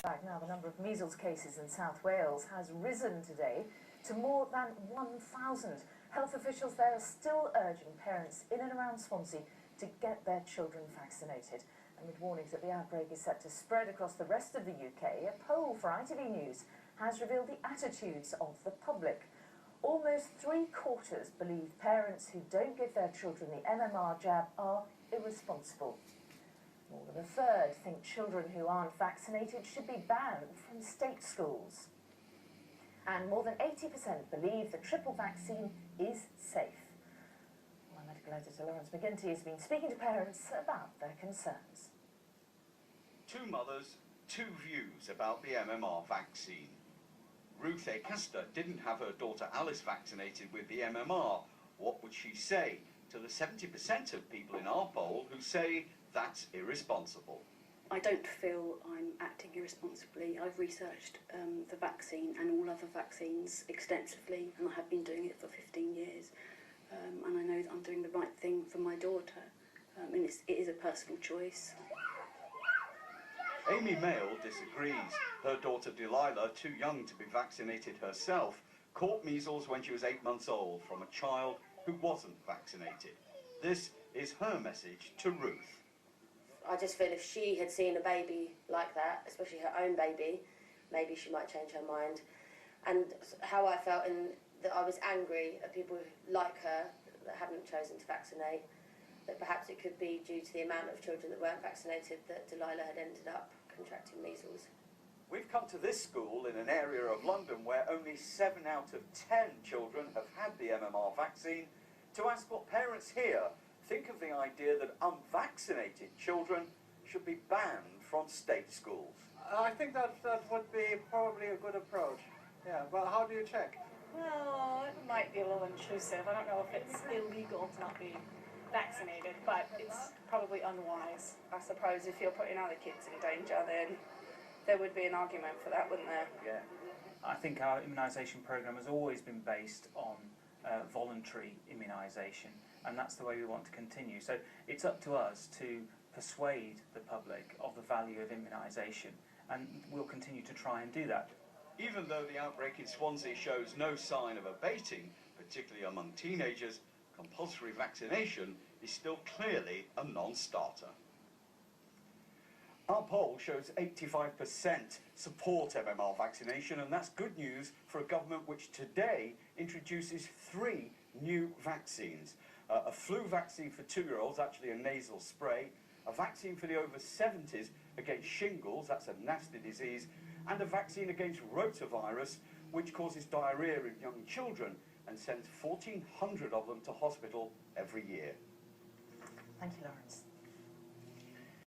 Now, the number of measles cases in South Wales has risen today to more than 1,000. Health officials there are still urging parents in and around Swansea to get their children vaccinated. Amid warnings that the outbreak is set to spread across the rest of the UK, a poll for ITV News has revealed the attitudes of the public. Almost 3/4 believe parents who don't give their children the MMR jab are irresponsible. More than a third think children who aren't vaccinated should be banned from state schools. And more than 80% believe the triple vaccine is safe. My medical editor Lawrence McGinty has been speaking to parents about their concerns. Two mothers, two views about the MMR vaccine. Ruth Acaster didn't have her daughter Alice vaccinated with the MMR. What would she say to the 70% of people in our poll who say that's irresponsible? I don't feel I'm acting irresponsibly. I've researched the vaccine and all other vaccines extensively, and I have been doing it for 15 years. And I know that I'm doing the right thing for my daughter, and it is a personal choice. Amy Mail disagrees. Her daughter Delilah, too young to be vaccinated herself, caught measles when she was 8 months old from a child who wasn't vaccinated. This is her message to Ruth. I just feel if she had seen a baby like that, especially her own baby, maybe she might change her mind. And how I felt in that I was angry at people like her that hadn't chosen to vaccinate, that perhaps it could be due to the amount of children that weren't vaccinated that Delilah had ended up contracting measles. We've come to this school in an area of London where only 7 out of 10 children have had the MMR vaccine to ask what parents here think of the idea that unvaccinated children should be banned from state schools. I think that would be probably a good approach. Yeah, but how do you check? Well, it might be a little intrusive. I don't know if it's illegal to not be vaccinated, but it's probably unwise. I suppose if you're putting other kids in danger, then there would be an argument for that, wouldn't there? Yeah. I think our immunisation programme has always been based on voluntary immunisation, and that's the way we want to continue. So it's up to us to persuade the public of the value of immunisation, and we'll continue to try and do that. Even though the outbreak in Swansea shows no sign of abating, particularly among teenagers, compulsory vaccination is still clearly a non-starter. Our poll shows 85% support MMR vaccination, and that's good news for a government which today introduces 3 new vaccines. A flu vaccine for 2-year-olds, actually a nasal spray, a vaccine for the over 70s against shingles, that's a nasty disease, and a vaccine against rotavirus, which causes diarrhoea in young children and sends 1,400 of them to hospital every year. Thank you, Lauren.